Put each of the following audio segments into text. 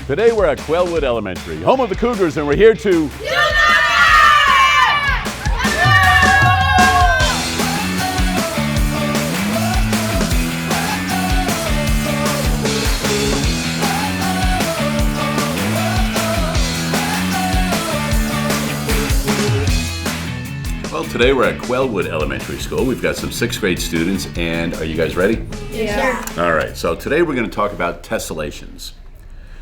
Today we're at Quailwood Elementary, home of the Cougars, and we're here to... Well, today we're at Quailwood Elementary School. We've got some 6th grade students, and are you guys ready? Yeah. All right, so today we're going to talk about tessellations.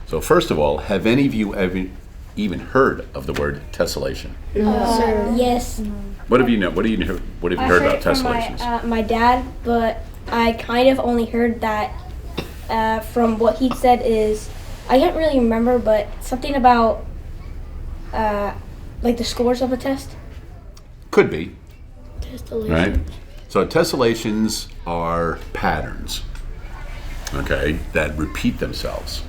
So first of all, have any of you ever even heard of the word tessellation? Yes. What have you heard about tessellations? My dad, but I kind of only heard that from what he said is, I can't really remember, but something about like the scores of a test. Could be. Tessellations. Right? So tessellations are patterns, okay, that repeat themselves.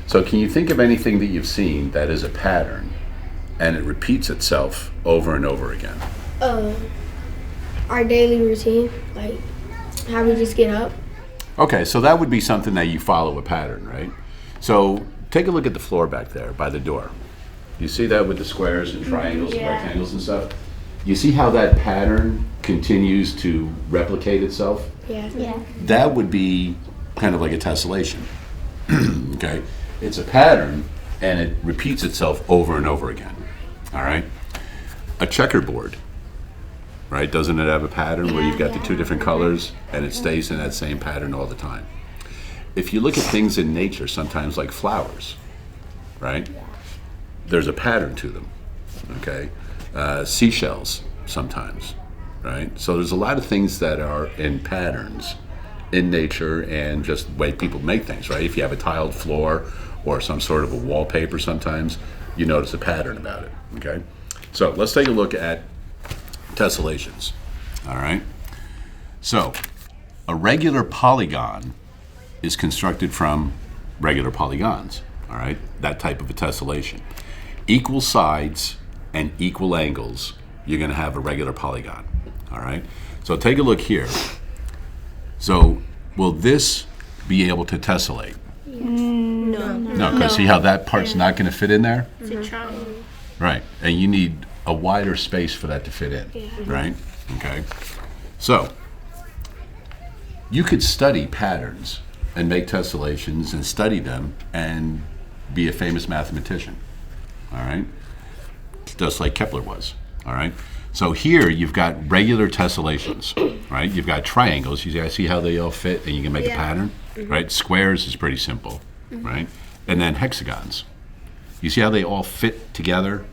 So can you think of anything that you've seen that is a pattern and it repeats itself over and over again? Our daily routine, like how we just get up. Okay, so that would be something that you follow a pattern, right? So take a look at the floor back there by the door. You see that with the squares and triangles and rectangles and stuff? You see how that pattern continues to replicate itself? Yeah. That would be kind of like a tessellation. Okay? It's a pattern and it repeats itself over and over again. All right? A checkerboard, right? Doesn't it have a pattern where you've got the two different colors and it stays in that same pattern all the time? If you look at things in nature, sometimes like flowers, right? There's a pattern to them, okay? Seashells sometimes, right? So there's a lot of things that are in patterns in nature and just the way people make things, right? If you have a tiled floor or some sort of a wallpaper sometimes, you notice a pattern about it, okay? So let's take a look at tessellations, all right? So a regular polygon is constructed from regular polygons, all right? That type of a tessellation. Equal sides and equal angles, you're going to have a regular polygon, all right? So take a look here. So will this be able to tessellate? No, because see how that part's not going to fit in there? It's a triangle. Right, and you need a wider space for that to fit in, right? Okay, so you could study patterns and make tessellations and study them and be a famous mathematician, all right? Just like Kepler was, all right? So here you've got regular tessellations, right? You've got triangles. You guys see how they all fit and you can make a pattern, right? Squares is pretty simple, right? And then hexagons. You see how they all fit together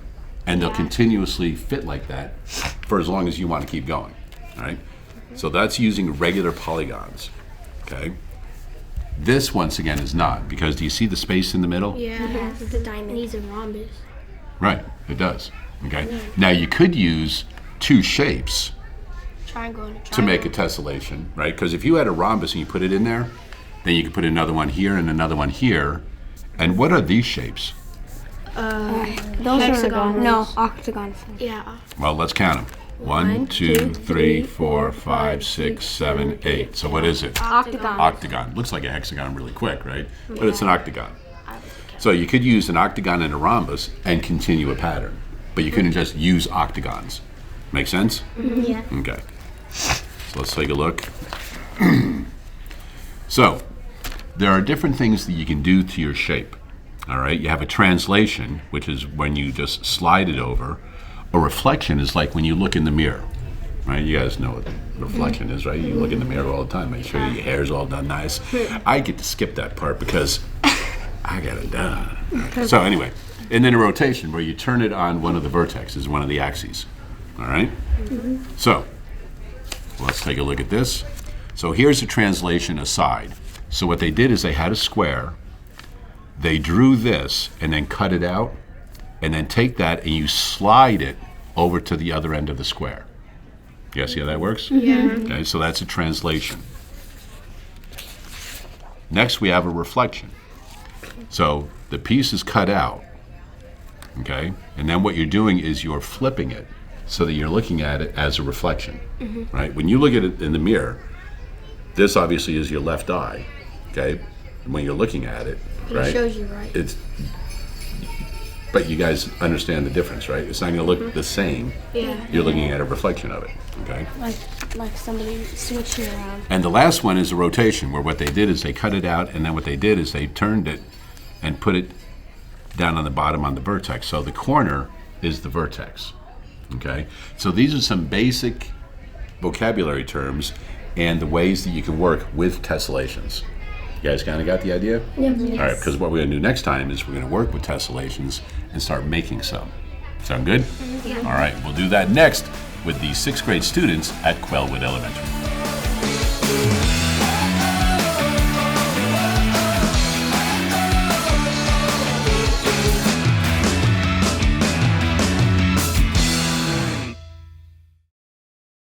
and they'll continuously fit like that for as long as you want to keep going, all right? So that's using regular polygons, okay? This, once again, is not, because do you see the space in the middle? Yeah, it's a diamond. It needs a rhombus. Right, it does. Okay. Now you could use two shapes Triangle and a triangle. to make a tessellation, right? Because if you had a rhombus and you put it in there, then you could put another one here and another one here. And what are these shapes? Those Hexagons. No, octagon. Yeah. Well, let's count them. 1, 2, 3, 4, 5, 6, 7, 8. So what is it? Octagon. Octagon. Looks like a hexagon really quick, right? But it's an octagon. So you could use an octagon and a rhombus and continue a pattern. But you couldn't just use octagons. Make sense? Yeah. Okay. So let's take a look. So there are different things that you can do to your shape. All right. You have a translation, which is when you just slide it over. A reflection is like when you look in the mirror. Right? You guys know what reflection is, right? You look in the mirror all the time, make sure your hair's all done nice. I get to skip that part because I got it done. Okay. So anyway, and then a rotation where you turn it on one of the vertexes, one of the axes. All right? So let's take a look at this. So here's a translation aside. So what they did is they had a square, they drew this and then cut it out, and then take that and you slide it over to the other end of the square. You guys see how that works? Yeah. Okay, so that's a translation. Next we have a reflection. So the piece is cut out, okay? And then what you're doing is you're flipping it so that you're looking at it as a reflection, right? When you look at it in the mirror, this obviously is your left eye, okay? when you're looking at it, It right? shows you right. But you guys understand the difference, right? It's not going to look the same. Yeah. You're looking at a reflection of it, okay? Like somebody switching around. And the last one is a rotation, where what they did is they cut it out, and then what they did is they turned it and put it down on the bottom on the vertex. So the corner is the vertex, okay? So these are some basic vocabulary terms and the ways that you can work with tessellations. You guys kind of got the idea? Yep. All right, because what we're going to do next time is we're going to work with tessellations and start making some. Sound good? Yeah. All right, we'll do that next with the 6th grade students at Quailwood Elementary.